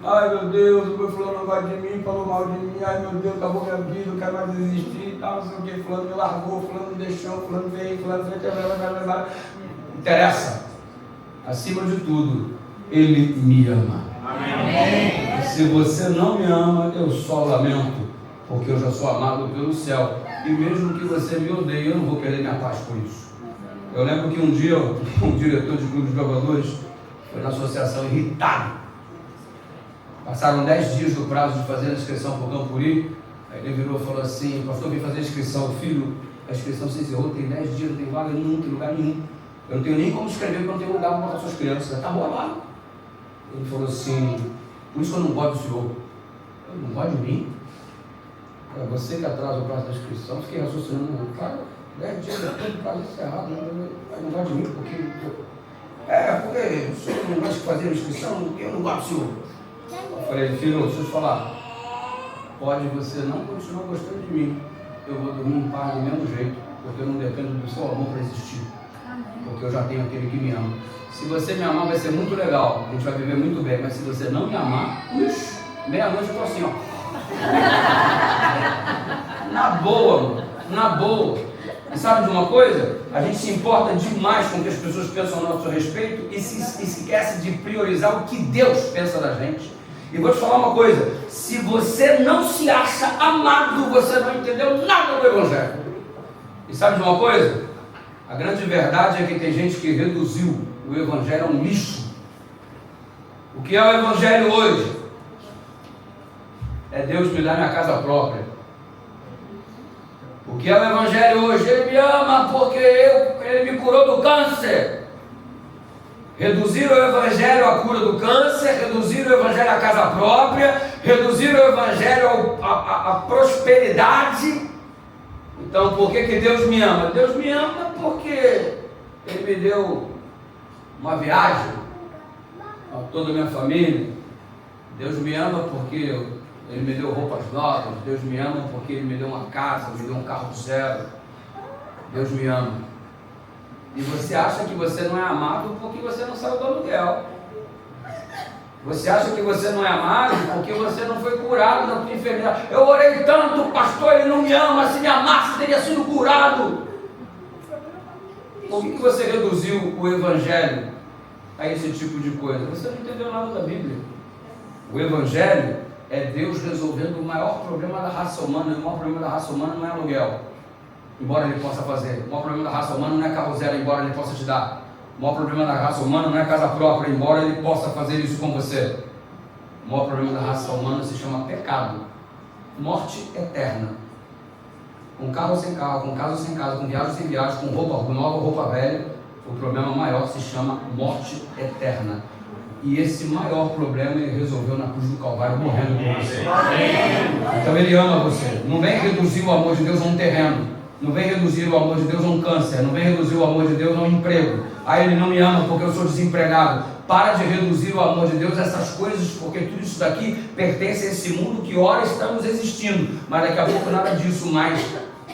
Ai meu Deus, o meu fulano não gosta de mim, falou mal de mim. Ai meu Deus, acabou minha vida, eu quero mais desistir e tal, não sei o que. Fulano me largou, fulano me deixou, fulano veio, fulano veio, não interessa. Acima de tudo, Ele me ama. Amém. Se você não me ama, eu só lamento, porque eu já sou amado pelo céu. E mesmo que você me odeie, eu não vou querer minha paz por isso. Eu lembro que um dia, um diretor de clube de jogadores foi na associação irritado. Passaram 10 dias do prazo de fazer a inscrição para o Campuri. Aí ele virou e falou assim: pastor, eu vim fazer a inscrição. Filho, a inscrição se encerrou, tem 10 dias, não tem vaga nenhuma, não tem lugar nenhum. Eu não tenho nem como escrever, porque eu não tenho lugar para botar suas crianças. Tá bom lá. Ele falou assim: por isso que eu não gosto do senhor. Eu não gosto de mim? É você que atrasa o prazo da inscrição. Fiquei raciocinando, claro, 10 dias depois do prazo encerrado, não gosto de mim, porque o senhor não gosta de fazer a inscrição, eu não gosto do senhor. Eu falei: filho, deixa eu te falar, pode você não continuar gostando de mim, eu vou dormir em paz do mesmo jeito, porque eu não dependo do seu amor para existir, porque eu já tenho aquele que me ama. Se você me amar, vai ser muito legal, a gente vai viver muito bem, mas se você não me amar, meia-noite eu tô assim, ó, na boa, mano, na boa. E sabe de uma coisa? A gente se importa demais com o que as pessoas pensam a nosso respeito e se esquece de priorizar o que Deus pensa da gente. E vou te falar uma coisa: se você não se acha amado, você não entendeu nada do Evangelho. E sabe de uma coisa? A grande verdade é que tem gente que reduziu o Evangelho a um lixo. O que é o Evangelho hoje? É Deus me dar minha casa própria. O que é o Evangelho hoje? Ele me ama porque Ele me curou do câncer. Reduzir o Evangelho à cura do câncer, reduzir o Evangelho à casa própria, reduzir o Evangelho à prosperidade. Então, por que Deus me ama? Deus me ama porque Ele me deu uma viagem a toda a minha família. Deus me ama porque Ele me deu roupas novas. Deus me ama porque Ele me deu uma casa, me deu um carro zero. Deus me ama. E você acha que você não é amado porque você não saiu do aluguel. Você acha que você não é amado porque você não foi curado da tua enfermidade. Eu orei tanto, pastor, Ele não me ama. Se me amasse, teria sido curado. Por que você reduziu o Evangelho a esse tipo de coisa? Você não entendeu nada da Bíblia. O Evangelho é Deus resolvendo o maior problema da raça humana, e o maior problema da raça humana não é aluguel, embora Ele possa fazer. O maior problema da raça humana não é carro zero, embora Ele possa te dar. O maior problema da raça humana não é casa própria, embora Ele possa fazer isso com você. O maior problema da raça humana se chama pecado, morte eterna. Com carro sem carro, com casa sem casa, com viagem sem viagem, com roupa nova ou roupa velha, o problema maior se chama morte eterna. E esse maior problema Ele resolveu na cruz do Calvário, morrendo por você. Então Ele ama você. Não vem reduzir o amor de Deus a um terreno. Não vem reduzir o amor de Deus a um câncer. Não vem reduzir o amor de Deus a um emprego. Ah, Ele não me ama porque eu sou desempregado. Para de reduzir o amor de Deus a essas coisas, porque tudo isso daqui pertence a esse mundo que ora estamos existindo. Mas daqui a pouco nada disso mais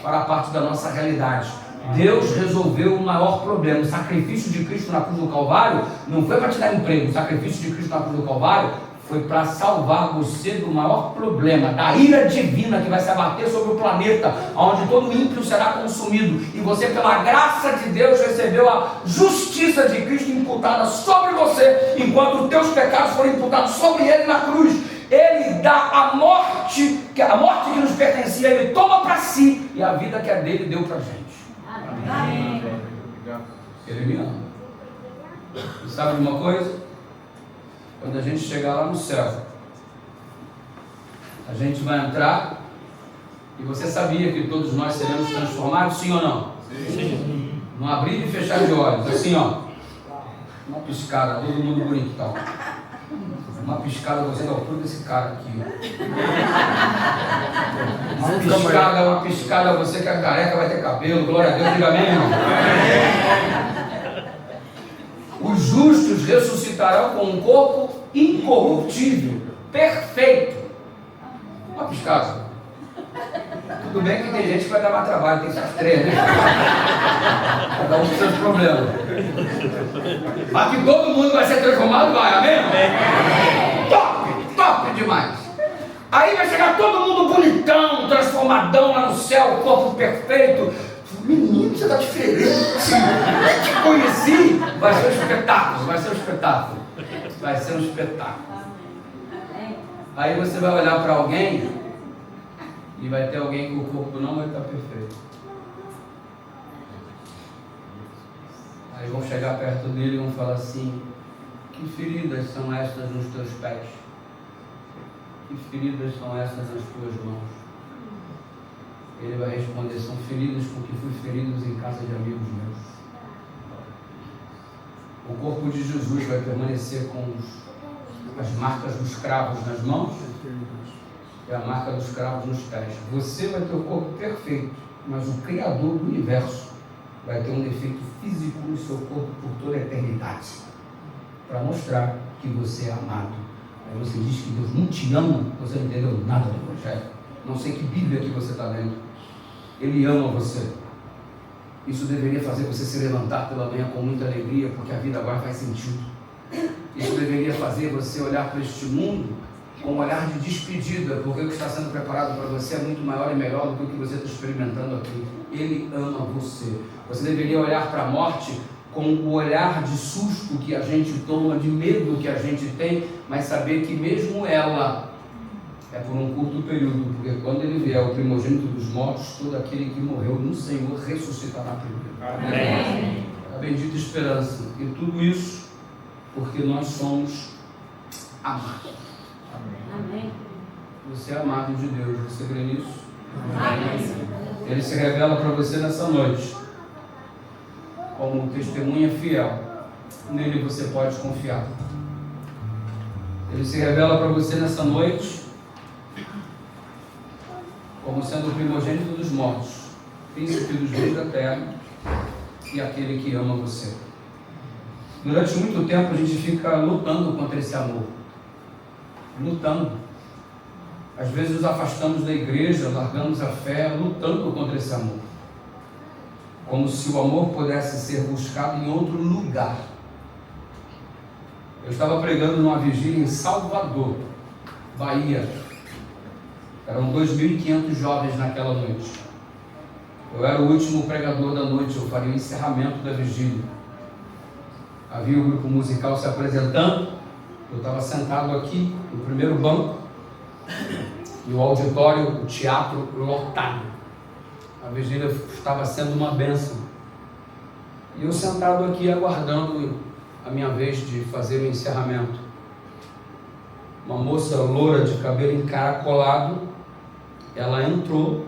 fará parte da nossa realidade. Deus resolveu o maior problema. O sacrifício de Cristo na cruz do Calvário não foi para te dar emprego. O sacrifício de Cristo na cruz do Calvário foi para salvar você do maior problema, da ira divina que vai se abater sobre o planeta, onde todo ímpio será consumido. E você, pela graça de Deus, recebeu a justiça de Cristo imputada sobre você, enquanto os teus pecados foram imputados sobre Ele na cruz. Ele dá a morte que nos pertencia, Ele toma para si, e a vida que é dele deu para a gente. Amém. Ele me ama. E sabe de uma coisa? Quando a gente chegar lá no céu, a gente vai entrar, e você sabia que todos nós seremos transformados, sim ou não? Sim. Não abrir e fechar de olhos, assim ó, uma piscada, todo mundo bonitão. Uma piscada, você da altura desse cara aqui, ó. Uma piscada, você que é careca vai ter cabelo, glória a Deus, diga amém, irmão. Os justos ressuscitarão com um corpo incorruptível, perfeito. Uma piscada. Tudo bem que tem gente que vai dar mais trabalho, tem essas três, né? Cada um com seus problemas. Mas que todo mundo vai ser transformado, vai, amém? Top demais. Aí vai chegar todo mundo bonitão, transformadão lá no céu, corpo perfeito. Menino, você está diferente. Nem te conheci. Vai ser um espetáculo, vai ser um espetáculo. Vai ser um espetáculo. Aí você vai olhar para alguém e vai ter alguém que o corpo não vai estar perfeito. Aí vão chegar perto dele e vão falar assim: que feridas são estas nos teus pés? Que feridas são estas nas tuas mãos? Ele vai responder: são feridas porque fui feridos em casa de amigos meus. O corpo de Jesus vai permanecer com as marcas dos cravos nas mãos e a marca dos cravos nos pés. Você vai ter o corpo perfeito, mas o Criador do universo vai ter um defeito físico no seu corpo por toda a eternidade, para mostrar que você é amado. Aí você diz que Deus não te ama, você não entendeu nada do Evangelho. Não sei que Bíblia que você está lendo. Ele ama você. Isso deveria fazer você se levantar pela manhã com muita alegria, porque a vida agora faz sentido. Isso deveria fazer você olhar para este mundo com um olhar de despedida, porque o que está sendo preparado para você é muito maior e melhor do que o que você está experimentando aqui. Ele ama você. Você deveria olhar para a morte com o olhar de susto que a gente toma, de medo que a gente tem, mas saber que mesmo ela é por um curto período, porque quando ele vier o primogênito dos mortos, todo aquele que morreu no Senhor ressuscitará primeiro. Amém. A bendita esperança. E tudo isso porque nós somos amados. Amém. Você é amado de Deus, você crê nisso? Amém. Ele se revela para você nessa noite como testemunha fiel. Nele você pode confiar. Ele se revela para você nessa noite como sendo o primogênito dos mortos, príncipe dos reis da terra e aquele que ama você. Durante muito tempo a gente fica lutando contra esse amor. Lutando. Às vezes nos afastamos da igreja, largamos a fé, lutando contra esse amor. Como se o amor pudesse ser buscado em outro lugar. Eu estava pregando numa vigília em Salvador, Bahia. Eram 2.500 jovens naquela noite. Eu era o último pregador da noite, eu faria o encerramento da vigília. havia o grupo musical se apresentando, eu estava sentado aqui no primeiro banco, e o auditório, o teatro lotado. A vigília estava sendo uma bênção. E eu sentado aqui aguardando a minha vez de fazer o encerramento. Uma moça loura de cabelo encaracolado, ela entrou,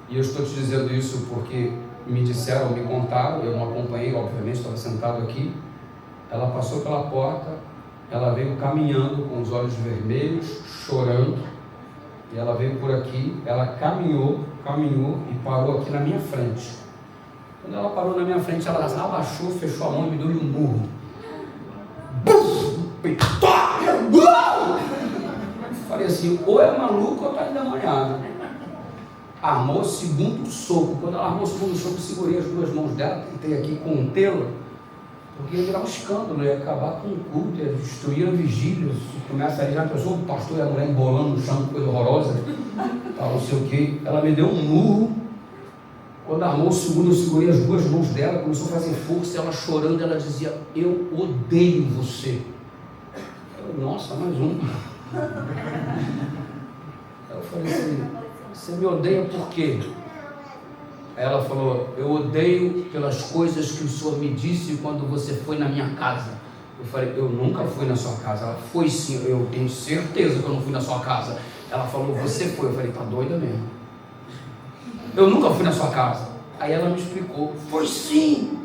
e eu estou te dizendo isso porque me disseram, me contaram, eu não acompanhei, obviamente, estava sentado aqui. Ela passou pela porta, ela veio caminhando com os olhos vermelhos, chorando, e ela veio por aqui, ela caminhou e parou aqui na minha frente. Quando ela parou na minha frente, ela abaixou, fechou a mão e me deu um murro. Falei assim, ou é maluco ou está endemoniado. Armou o segundo soco. Quando ela armou o segundo soco, eu segurei as duas mãos dela, tentei aqui contê-la, porque ia virar um escândalo, ia acabar com o culto, ia destruir a vigília. Começa ali, já pensou o pastor e a mulher embolando no chão, coisa horrorosa, tal, não sei o que. Ela me deu um murro. Quando armou o segundo, eu segurei as duas mãos dela, começou a fazer força, ela chorando, ela dizia, eu odeio você. Eu, nossa, mais um. Eu falei assim, você me odeia por quê? Aí ela falou, eu odeio pelas coisas que o Senhor me disse quando você foi na minha casa. Eu falei, eu nunca fui na sua casa. Ela, foi sim, eu tenho certeza que eu não fui na sua casa. Ela falou, você foi. Eu falei, tá doida mesmo? Eu nunca fui na sua casa. Aí ela me explicou, foi sim.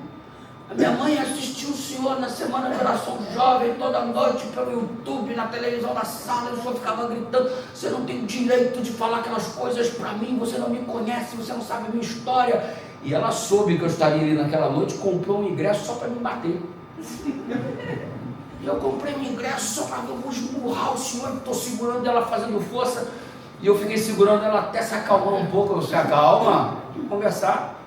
A minha mãe assistiu o senhor na semana de oração jovem, toda noite pelo YouTube, na televisão da sala, e o senhor ficava gritando, você não tem direito de falar aquelas coisas para mim, você não me conhece, você não sabe a minha história. E ela soube que eu estaria ali naquela noite, comprou um ingresso só para me bater. E eu comprei um ingresso só para esmurrar o senhor, estou segurando ela, fazendo força, e eu fiquei segurando ela até se acalmar um pouco. Eu disse, acalma, vamos conversar.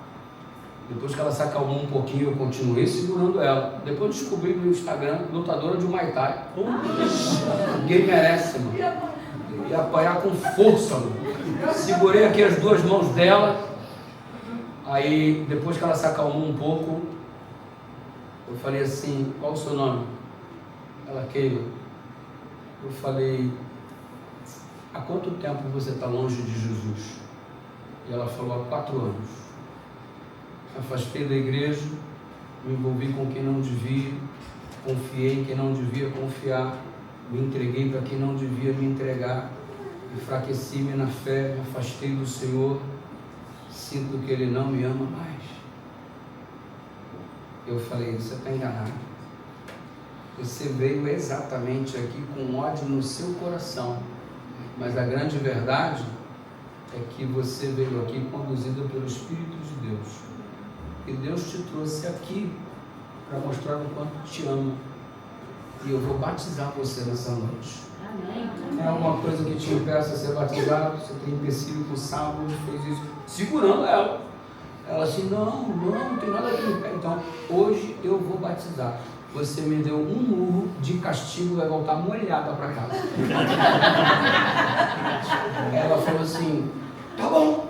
Depois que ela se acalmou um pouquinho, eu continuei segurando ela. Depois eu descobri no Instagram, lutadora de Muay Thai. Ninguém merece, mano. Ia apanhar com força, mano. Segurei aqui as duas mãos dela. Aí, depois que ela se acalmou um pouco, eu falei assim, qual o seu nome? Ela, Keila. Eu falei, há quanto tempo você está longe de Jesus? E ela falou, há 4 anos. Afastei da igreja, me envolvi com quem não devia, confiei em quem não devia confiar, me entreguei para quem não devia me entregar, enfraqueci-me na fé, me afastei do Senhor, sinto que Ele não me ama mais. Eu falei, você está enganado. Você veio exatamente aqui com ódio no seu coração, mas a grande verdade é que você veio aqui conduzido pelo Espírito de Deus. E Deus te trouxe aqui para mostrar o quanto te ama. E eu vou batizar você nessa noite. Amém. É alguma coisa que te impeça a ser batizado? Você tem empecilho com o sábado, fez isso, segurando ela. Ela assim, não tem nada a ver. Então, hoje eu vou batizar. Você me deu um murro de castigo, vai voltar molhada para casa. Ela falou assim, tá bom.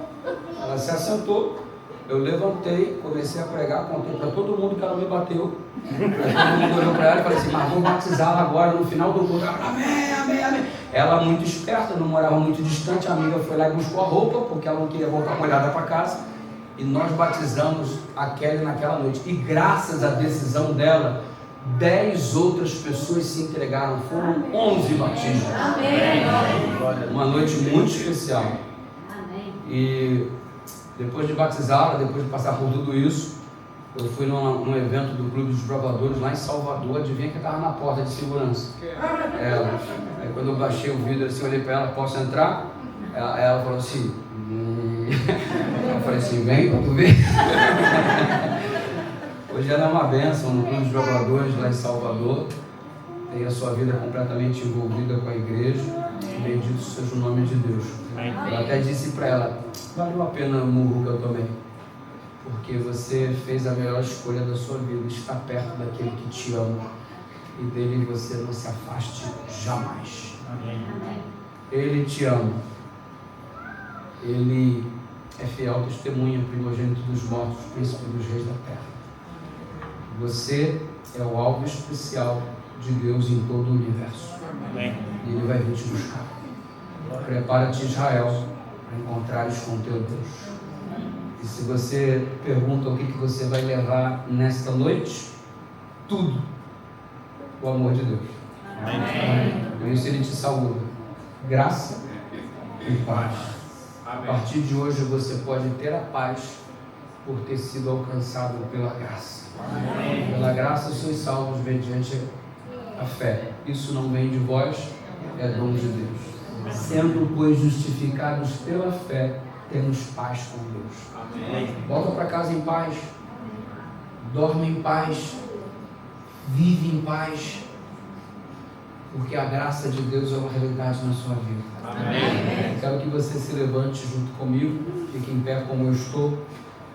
Ela se assentou. Eu levantei, comecei a pregar, contei para todo mundo que ela me bateu. Aí todo mundo olhou para ela e falei assim, mas vou batizá-la agora no final do culto. Amém, amém, amém. Ela muito esperta, não morava muito distante, a amiga foi lá e buscou a roupa, porque ela não queria voltar molhada para casa. E nós batizamos a Kelly naquela noite. E graças à decisão dela, 10 outras pessoas se entregaram. Foram 11 batismos. Amém. Uma noite muito especial. Amém. E depois de batizá-la, depois de passar por tudo isso, eu fui num evento do Clube dos Provadores lá em Salvador. Adivinha que estava na porta de segurança? Ela. Aí quando eu baixei o vidro assim, olhei para ela, posso entrar? Ela falou assim, eu falei assim, vem para tu ver. Hoje ela é uma bênção no Clube dos Provadores lá em Salvador. Tem a sua vida completamente envolvida com a igreja. Bendito seja o nome de Deus. Eu até disse para ela, valeu a pena o murro que eu tomei, porque você fez a melhor escolha da sua vida, está perto daquele que te ama, e dele você não se afaste jamais. Amém. Ele te ama, ele é fiel testemunha, primogênito dos mortos, príncipe dos reis da terra. Você é o alvo especial de Deus em todo o universo. Amém. E Ele vai vir te buscar. Prepara-te, Israel, para encontrares com teu Deus. E se você pergunta o que você vai levar nesta noite, tudo, o amor de Deus. Amém. Por isso Ele te saúda. Graça e paz. A partir de hoje você pode ter a paz por ter sido alcançado pela graça. Amém. Pela graça sois salvos mediante a fé. Isso não vem de vós, é dom de Deus. Sendo, pois, justificados pela fé, temos paz com Deus. Amém. Volta para casa em paz. Dorme em paz. Vive em paz. Porque a graça de Deus é uma realidade na sua vida. Amém. Eu quero que você se levante junto comigo, fique em pé como eu estou,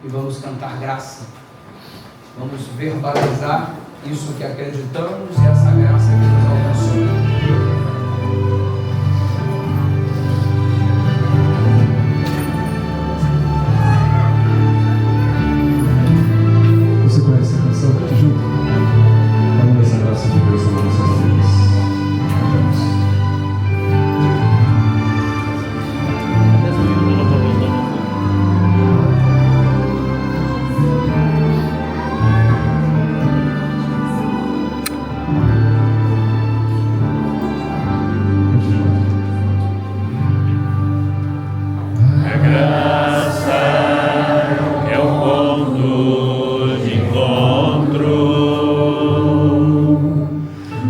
e vamos cantar graça. Vamos verbalizar isso que acreditamos e essa graça que nos alcançou. Você conhece a canção? Cante junto. Vamos essa graça de Deus nas nossas vidas. Cantamos. A graça é o ponto de encontro,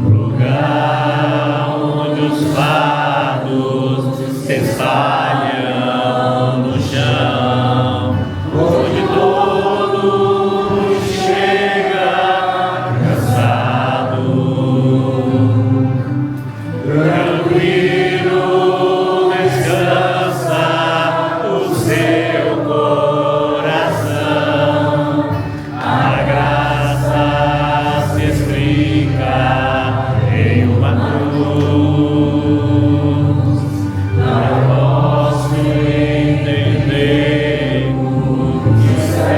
lugar onde os fardos se espalham no chão, onde todo chega cansado, tranquilo. Descansa o seu coração, a graça se explica em uma cruz. Não posso entender o que está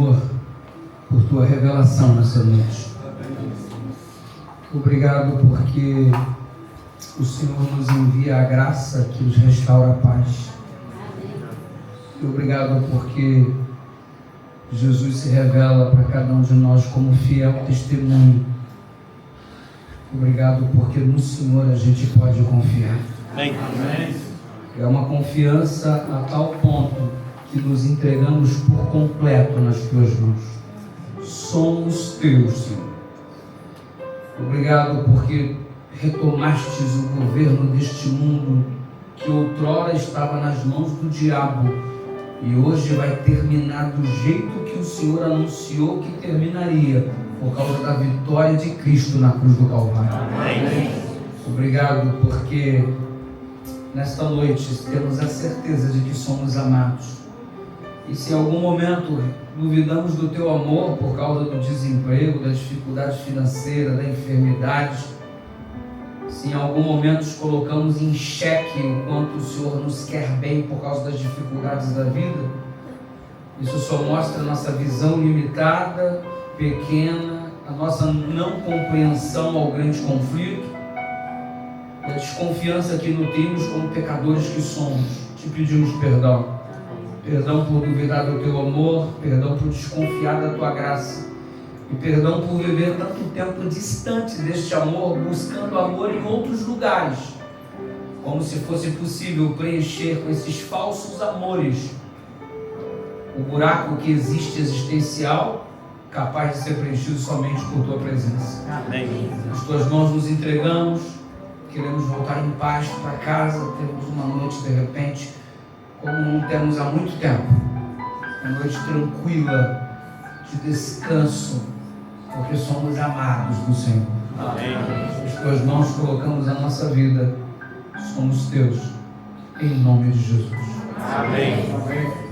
Senhor, por tua revelação nessa noite. Obrigado porque o Senhor nos envia a graça que nos restaura a paz. E obrigado porque Jesus se revela para cada um de nós como fiel testemunho. Obrigado porque no Senhor a gente pode confiar. Amém. É uma confiança a tal ponto que nos entregamos por completo nas tuas mãos. Somos teus, Senhor. Obrigado porque retomastes o governo deste mundo que outrora estava nas mãos do diabo e hoje vai terminar do jeito que o Senhor anunciou que terminaria, por causa da vitória de Cristo na cruz do Calvário. Amém. Obrigado porque nesta noite temos a certeza de que somos amados. E se em algum momento duvidamos do teu amor por causa do desemprego, da dificuldade financeira, da enfermidade, se em algum momento nos colocamos em xeque o quanto o Senhor nos quer bem por causa das dificuldades da vida, isso só mostra a nossa visão limitada, pequena, a nossa não compreensão ao grande conflito e a desconfiança que nutrimos como pecadores que somos. Te pedimos perdão. Perdão por duvidar do teu amor, perdão por desconfiar da tua graça e perdão por viver tanto tempo distante deste amor, buscando amor em outros lugares, como se fosse possível preencher com esses falsos amores o buraco que existe existencial, capaz de ser preenchido somente por tua presença. Amém. Nas tuas mãos nos entregamos, queremos voltar em paz para casa, termos uma noite de repente como não temos há muito tempo, uma noite tranquila, de descanso, porque somos amados do Senhor. Amém. Nas tuas mãos colocamos a nossa vida, somos teus, em nome de Jesus. Amém. Amém.